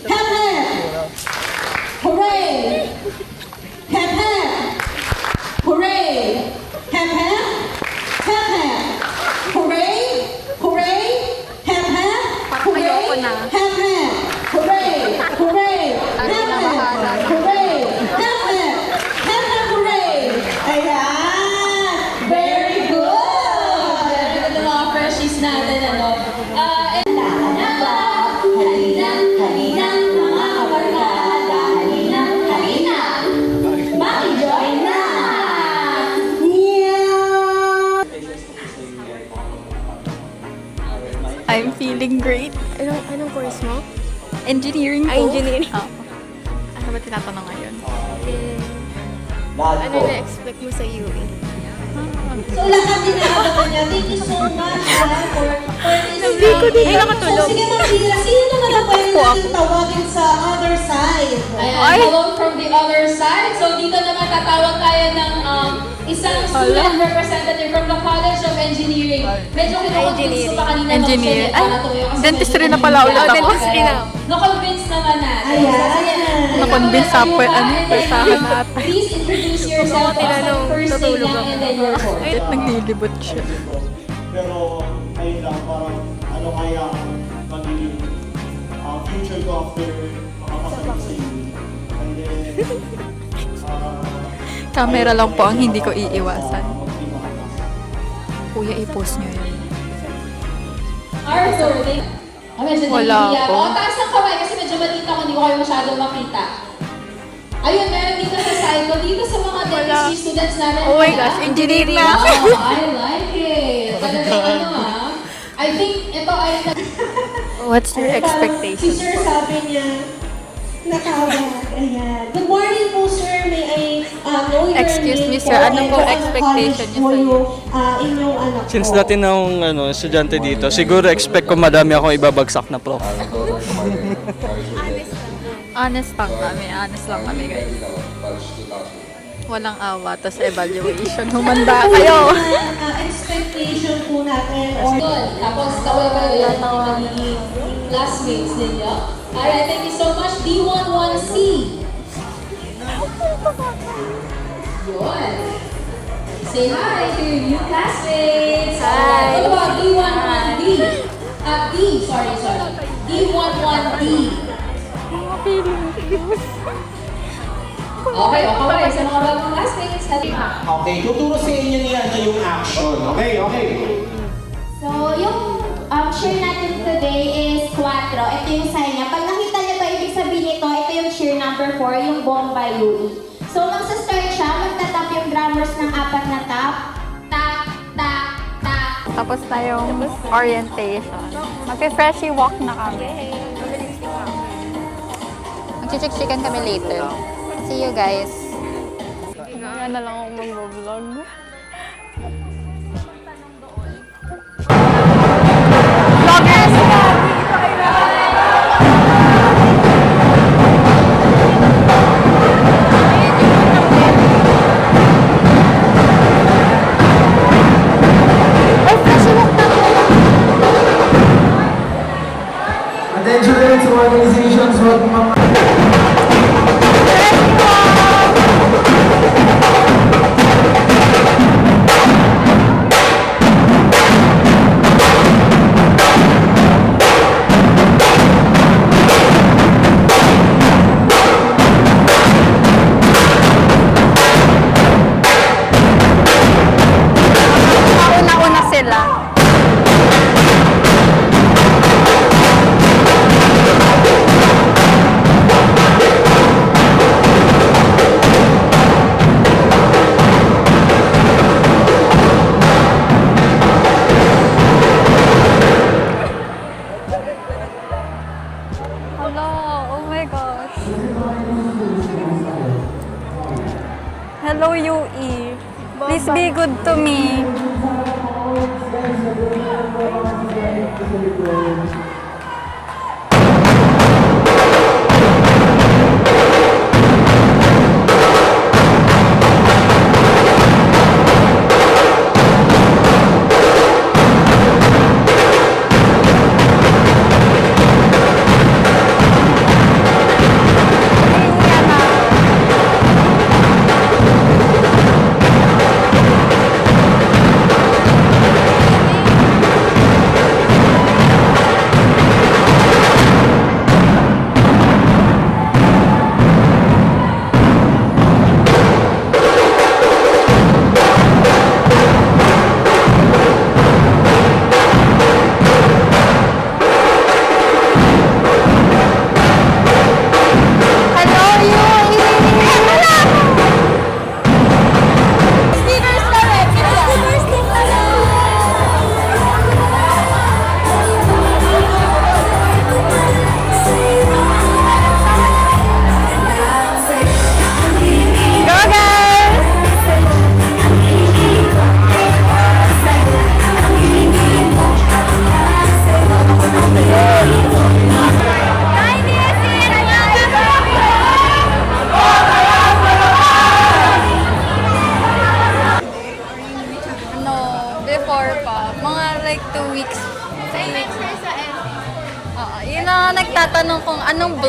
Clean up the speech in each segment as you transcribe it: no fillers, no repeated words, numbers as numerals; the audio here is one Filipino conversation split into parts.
Hep hep! Hooray! Hep hep! Hooray! Hep hep! Hep hep! Hooray! Hooray! Hep hep! Hooray! Hep hep! Hooray! Hooray! Hep hep! Hooray! Hep hep! Hep hep! Hooray! Ayan! Very good! Very good ng mga freshies natin, ano? I'm feeling great. Anong course mo? Engineering po. Engineering. Oo. Ano ba tinatanong ngayon? Ano na-expect mo sa UE? So lahat din nakakatawa niya. Thank you so much for this. Hindi ko din nakatulog. So sige Ma'am Gila, sino naman ang pwede natin tawagin sa other side? Ayan, hello from the other side. So dito naman tatawag tayo ng isang student representative from the College of Engineering. Medyo kinukonvince ko pa kanina Engineer. Ay, dentistry na pala ulit ako. Dentistry na. Na-convince naman natin. Ayan. Na-convince sa pwesahan natin. Please introduce yourself as the first name lang and then your course. Naglilibot siya. Pero ayun lang, parang ano kaya magiging future ko after makapasok sa uni. And then, Camera lang po ang hindi ko iiwasan. Kuya, i-post nyo yun. Arthur, medyo Wala nahihiya po. ako. Taas ng kamay kasi medyo malita ko, hindi ko kayo masyado makita. Ayun, meron dito sa side ko. Dito sa mga dentistry students namin. Oh my gosh, engineering na ako. Oh, I like it. Talagang ano I think ito ay... What's your expectation? Si Sir sabi niya, nakawag. Ayan. Good morning po, sir. May I know your Excuse name me, sir. po Ano and po what expectation niyo college sa po yung, inyong anak po? Since dati na akong estudyante dito, siguro expect ko madami akong ibabagsak na prof. Honest lang kami guys. Walang awa, tas evaluation. Humanda kayo. Expectation po natin or Good. Tapos tawag kayo yan ng magiging classmates ninyo. Alright, thank you so much. D11C. Yun. Say hi to your new classmates. Hi. What about D11D? D, sorry. D11D. Okay, sa mga bagong classmates. Okay, tuturo sa inyo niya yung action. Okay. So, yung cheer natin today is 4. Ito yung sign niya. Pag nakita niyo to, ibig sabihin nito, ito yung cheer number 4, yung Bomba UE. So, magsa-start siya, magtatap yung drummers ng 4 na tap. Tap, tap, tap. Tapos na yung orientation. Mag-freshie walk na kami. Magchichik-chikan kami later. See you guys. Kaya na lang ako mag-vlog. Vloggers! Attention to organizations, huwag mga Una-una sila. Hello, oh my gosh. Hello, UE. Please be good to me.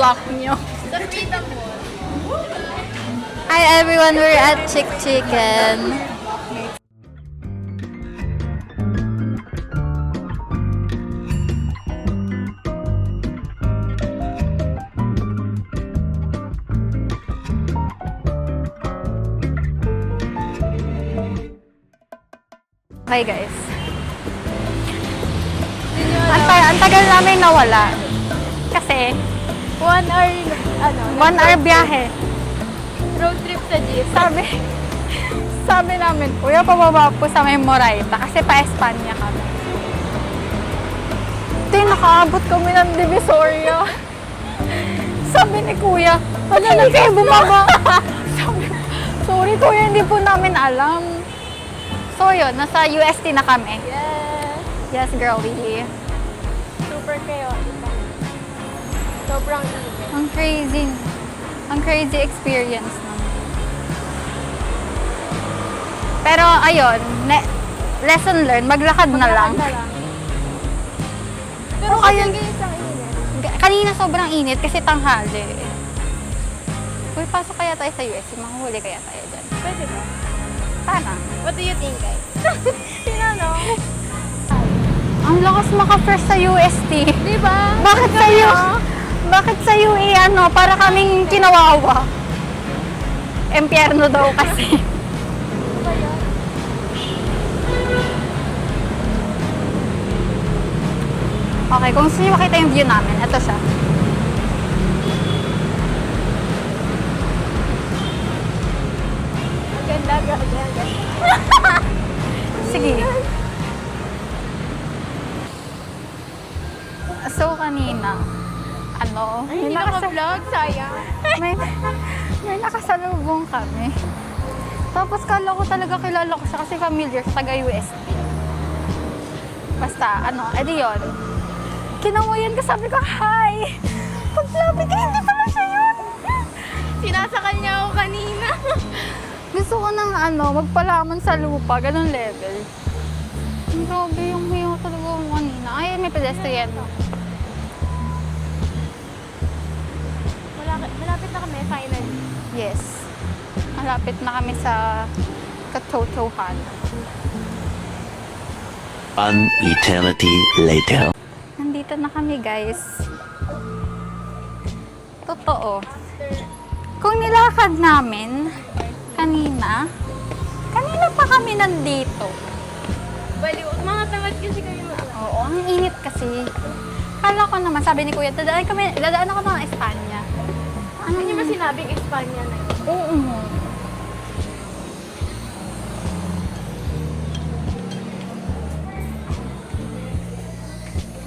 lock nyo. Sa Freedom Mall. Hi everyone, we're at Chick Chicken. Okay guys. Ang tagal namin nawala. Kasi 1 hour, 1 hour biyahe. road trip sa jeep. Sabi namin, kuya, pababa po sa may Moraita kasi pa-Espanya kami. Hindi, nakaabot kami ng Divisoria. Sabi ni kuya, wala na kayo bumaba. Sabi, sorry kuya, hindi po namin alam. So yun, nasa UST na kami. Yes. Yes, girlie. Super chaotic. Sobrang init. Ang crazy. Ang crazy experience naman. Pero ayun, lesson learned, maglakad na lang. Pero Oh, kasi ayun. guys, ang init. Kanina sobrang init kasi tanghali. Uy, pasok kaya tayo sa UST, manghuli kaya tayo dyan. Pwede ba? Sana. What do you think, guys? Tinanong. Ang lakas maka-first sa UST. Diba? Bakit sa'yo? Bakit sa'yo para kaming kinawawa? Empyerno daw kasi. Okay, kung gusto niyo makita yung view namin, ito siya. Ang ganda, ganda. Sige. So, kanina, Ay, hindi naka-vlog, sayang. may nakasalubong kami. Tapos kala ko talaga kilala ko siya kasi familiar sa taga-UST. Basta, edi yun. Kinawayan ka, sabi ko, hi! Paglapit ko, hindi pala siya yun! Sinasakal niya ako kanina. Gusto ko ng magpalaman sa lupa, ganun level. Ang grabe yung hiyo talaga mo kanina. Ay, may pedestrian. Malapit na kami, finally. Yes. Malapit na kami sa katotohan. An eternity later. Nandito na kami, guys. Totoo. Kung nilakad namin kanina pa kami nandito. Baliw. Mga tamad kasi kayo. Oo, ang init kasi. Kala ko naman, sabi ni Kuya, dadaan ako ng Espanya. Ano niyo ba sinabing Espanya na yun? Oo.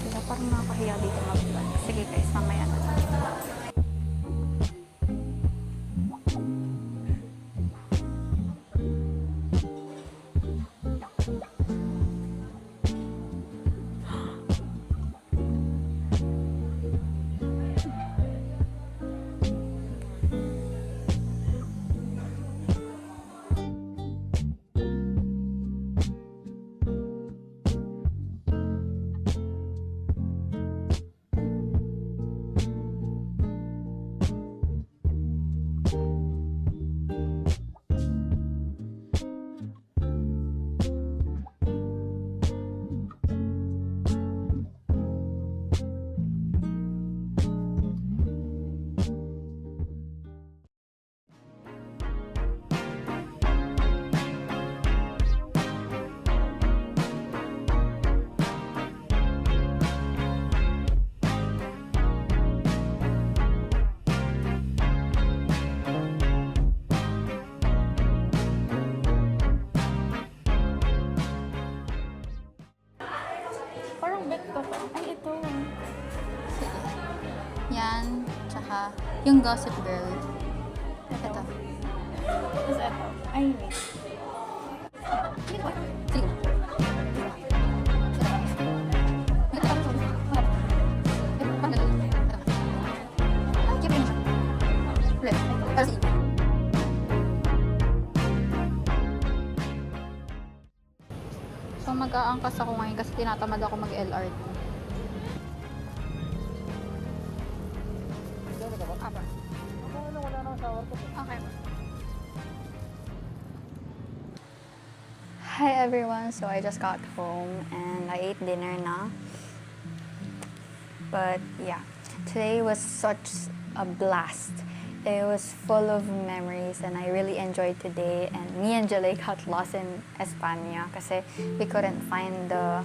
Kaya parang nakakahiya dito mag-vlog. Sige guys, mamaya na lang. Parang bet ko to. Ay, ito. Yan, tsaka yung Gossip Girl. Ito. Tapos ito. Ay, wait. Sige. So mag-aangkas ako ngayon kasi tinatamad ako mag-LRT. Okay. Hi everyone, so I just got home and I ate dinner na. But yeah, today was such a blast. It was full of memories and I really enjoyed today. And me and Jalay got lost in España kasi we couldn't find the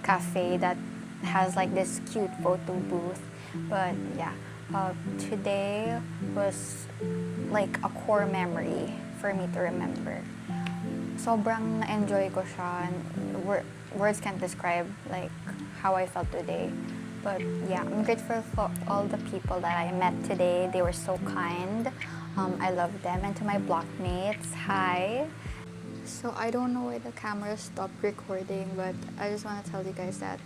cafe that has like this cute photo booth. But yeah, today was like a core memory for me to remember. Sobrang na-enjoy ko siya. Words can't describe like how I felt today. But yeah, I'm grateful for all the people that I met today. They were so kind. I love them. And to my blockmates, hi. So I don't know why the camera stopped recording, but I just want to tell you guys that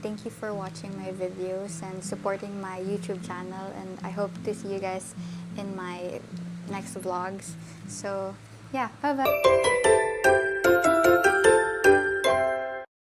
thank you for watching my videos and supporting my YouTube channel. And I hope to see you guys in my next vlogs. So yeah, bye-bye.